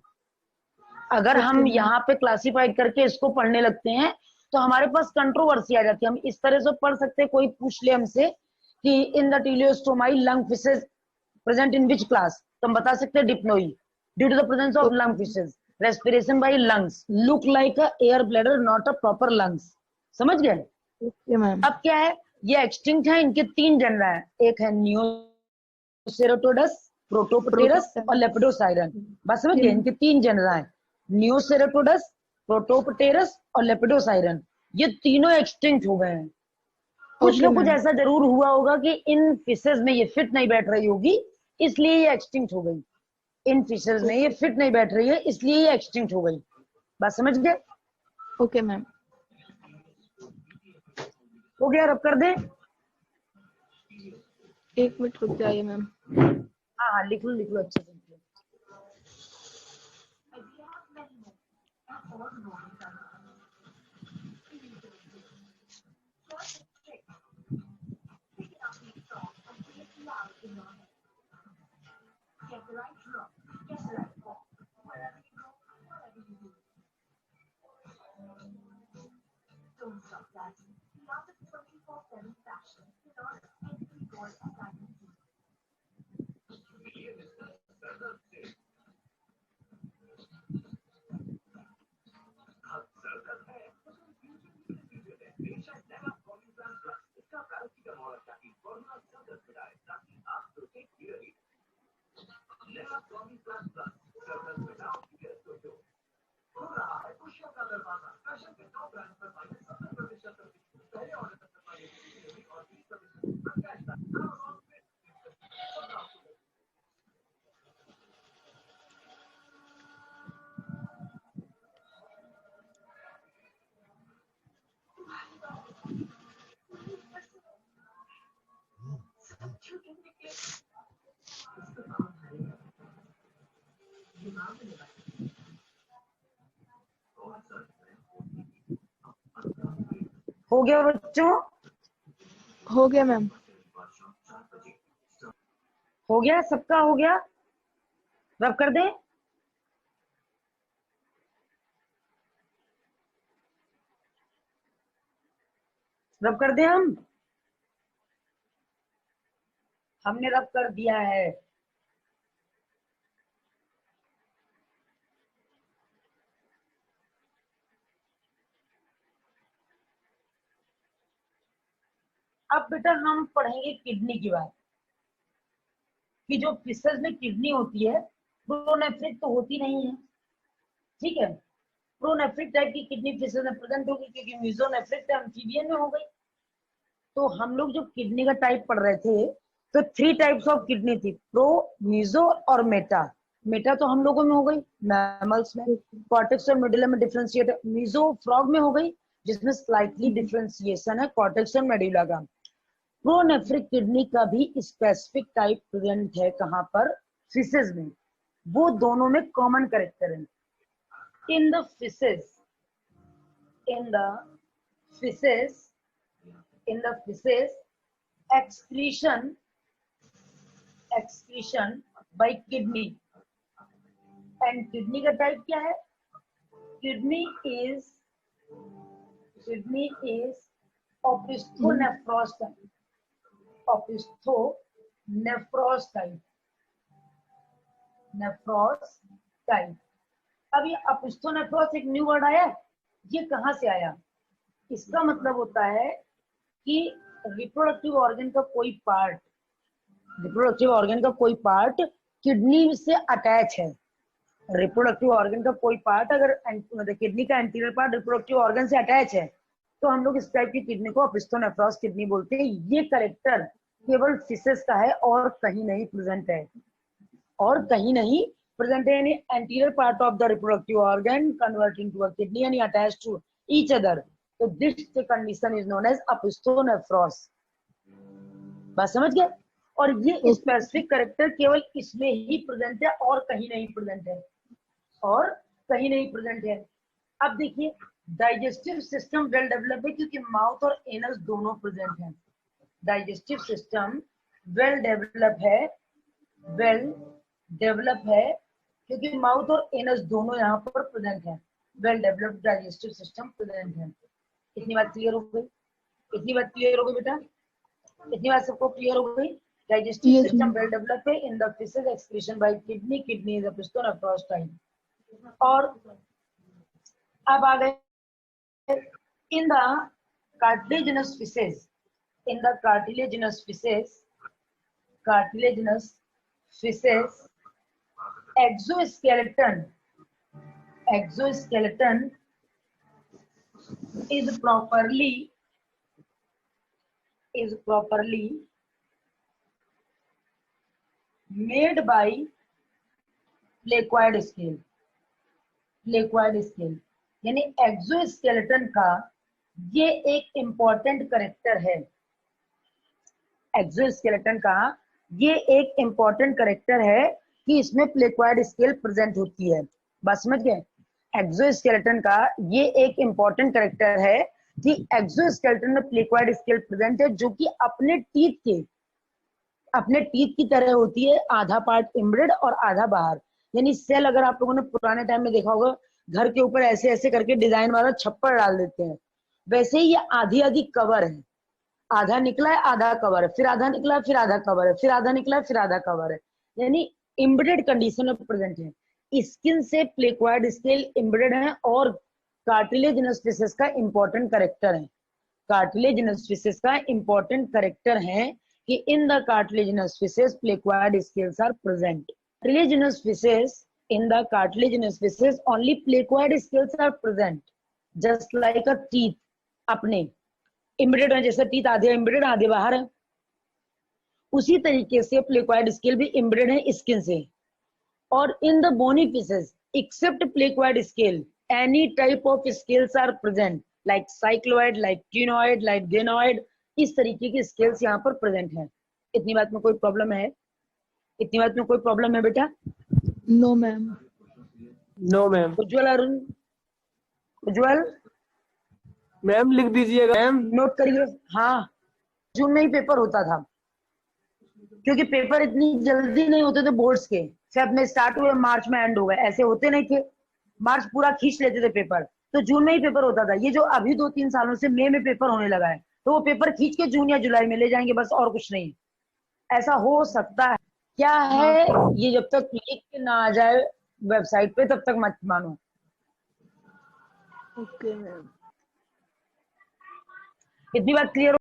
अगर हम यहाँ पे क्लासिफाइड करके इसको पढ़ने लगते हैं तो हमारे पास कंट्रोवर्सी आ जाती है। हम इस तरह से पढ़ सकते हैं, कोई पूछ ले हमसे कि in the teleostomi lung fishes present in which class, तो हम बता सकते हैं dipnoi, due to the presence of lung fishes, respiration by lungs, look like a air bladder not a proper lungs. समझ गए? Okay ma'am. अब क्या है, ये एक्सटिंक्ट है, इनके 3 जनरा है, एक है नियोसेरोटोडस, प्रोटोपटेरस और लेपिडोसाइरन। बस समझ गए? इनके 3 जनरा है, नियोसेरोटोडस, प्रोटोपटेरस और लेपिडोसाइरन। ये तीनों एक्सटिंक्ट हो गए हैं। कुछ ना कुछ ऐसा जरूर हुआ होगा कि इन फिशेज में ये फिट नहीं बैठ रही होगी, इसलिए ये एक्सटिंक्ट हो गई। इन फिशेज में ये फिट नहीं बैठ रही है इसलिए ये एक्सटिंक्ट हो गई। बात समझ गए? Okay ma'am. हो गया? रब कर दे। 1 मिनट रुक जाइए मैम। हाँ हाँ लिख लो अच्छे से। हो गया बच्चों? हो गया मैम। हो गया, सबका हो गया? रब कर दे। रब कर दे। हमने रब कर दिया है। अब बेटा हम पढ़ेंगे किडनी की बात, कि जो फिशेस में किडनी होती है प्रोनेफ्रिक तो होती नहीं है, ठीक है। प्रोनेफ्रिक टाइप की किडनी फिशेस में प्रेजेंट होगी, क्योंकि मीजोनेफ्रिक एम्फीबियन में हो गई। तो हम लोग जो किडनी का टाइप पढ़ रहे थे, तो 3 टाइप्स ऑफ किडनी थी, प्रो, मीजो और मेटा। मेटा तो हम लोगों में हो गई, मैमल्स में। कॉर्टेक्स और मेडुला में डिफरेंशिएट। मीजो फ्रॉग में हो गई, जिसमें स्लाइटली डिफरेंशिएशन है कॉर्टेक्स और मेडुला का। प्रोनेफ्रिक किडनी का भी स्पेसिफिक टाइप प्रेजेंट है, कहां पर? फिशेस में। वो दोनों में कॉमन कैरेक्टर है। In the fishes, in the fishes, in the fishes, excretion by kidney, and kidney का टाइप क्या है? kidney is opisthonephros type, opisthonephros type। अब ये opisthonephros एक न्यू वर्ड आया, ये कहां से आया? इसका मतलब होता है कि रिप्रोडक्टिव ऑर्गन का कोई पार्ट किडनी से अटैच है। रिप्रोडक्टिव ऑर्गन का कोई पार्ट अगर किडनी का एंटीरियर पार्ट रिप्रोडक्टिव ऑर्गन से अटैच है, तो हम लोग इस टाइप की किडनी को ऑपिस्थोनेफ्रॉस किडनी बोलते हैं। ये कैरेक्टर केवल फिशेस का है और कहीं नहीं प्रेजेंट है, यानी anterior part of the reproductive organ converting to a kidney यानी अटैच टू ईच अदर। तो this condition is known as opisthonephros. बात समझ गए? और ये स्पेसिफिक कैरेक्टर केवल इसमें ही प्रेजेंट है और कहीं नहीं प्रेजेंट है। अब देखिए, डाइजेस्टिव सिस्टम वेल डेवलप है, क्योंकि माउथ और एनस दोनों प्रेजेंट हैं। डाइजेस्टिव सिस्टम वेल डेवलप है क्योंकि माउथ और एनस दोनों यहाँ पर प्रेजेंट हैं। Well developed digestive system present है। इतनी बात क्लियर हो गई बेटा? इतनी बात सबको क्लियर हो गई? डाइजेस्टिव सिस्टम वेल डेवलप है in the fishes, excretion by kidney is a opisthonephros type. और अब आ गए in the cartilaginous fishes, exoskeleton is properly made by placoid scale। यानी एक्सोस्केलेटन का ये एक इंपॉर्टेंट कैरेक्टर है। एक्सोस्केलेटन का ये एक इंपॉर्टेंट कैरेक्टर है कि इसमें प्लेक्वाइड स्केल प्रेजेंट होती है। बात समझ गए? एक्सोस्केलेटन का ये एक इंपॉर्टेंट कैरेक्टर है कि एक्सोस्केलेटन में प्लेक्वाइड स्केल प्रेजेंट है, जो कि अपने टीथ की तरह होती है, आधा पार्ट इम्ब्रेड और आधा बाहर। यानी सेल अगर आप लोगों ने पुराने टाइम में देखा होगा, घर के ऊपर ऐसे ऐसे करके डिजाइन वाला छप्पर डाल देते हैं, वैसे ही ये आधी आधी कवर है, आधा निकला है आधा कवर है, फिर आधा निकला है फिर आधा कवर है, फिर आधा निकला है फिर आधा कवर है, यानी इम्ब्रेडेड कंडीशन में प्रेजेंट है। स्किन से प्लेक्वाइड स्केल इम्ब्रेडेड है और कार्टिलेजिनस फिशेस का इंपॉर्टेंट करेक्टर है। कार्टिलेजिनस फिशेस का इंपॉर्टेंट करेक्टर है कि in the cartilaginous fishes placoid scales are present. Cartilaginous fishes, in the cartilaginous fishes only placoid scales are present, just like a teeth अपने इम्ब्रेड है, जैसे टीथ आधे इम्ब्रेड आधे बाहर है, उसी तरीके से प्लेक्वाइड स्केल भी इम्ब्रेड है स्किन से। और in the bony fishes except placoid scale any type of scales are present, like cycloid, like ctenoid, like ganoid, इस तरीके के स्केल्स यहाँ पर प्रेजेंट हैं। इतनी बात में कोई प्रॉब्लम है? इतनी बात में कोई प्रॉब्लम है बेटा? No ma'am. No ma'am. Ujjwal, Arun, Ujjwal ma'am लिख दीजिएगा मैम। नोट करिए। हाँ, जून में ही पेपर होता था, क्योंकि पेपर इतनी जल्दी नहीं होते थे बोर्ड्स के, फेब में स्टार्ट हुए मार्च में एंड हो गए, ऐसे होते नहीं थे। मार्च पूरा खींच लेते थे पेपर, तो जून में ही पेपर होता था। ये जो अभी 2-3 सालों से मई में पेपर होने लगा है, तो वो पेपर खींच के जून या जुलाई में ले जाएंगे, बस और कुछ नहीं। ऐसा हो सकता है, क्या है ये, जब तक लिख के ना आ जाए वेबसाइट पे तब तक मत मानो। Okay ma'am. इतनी बात क्लियर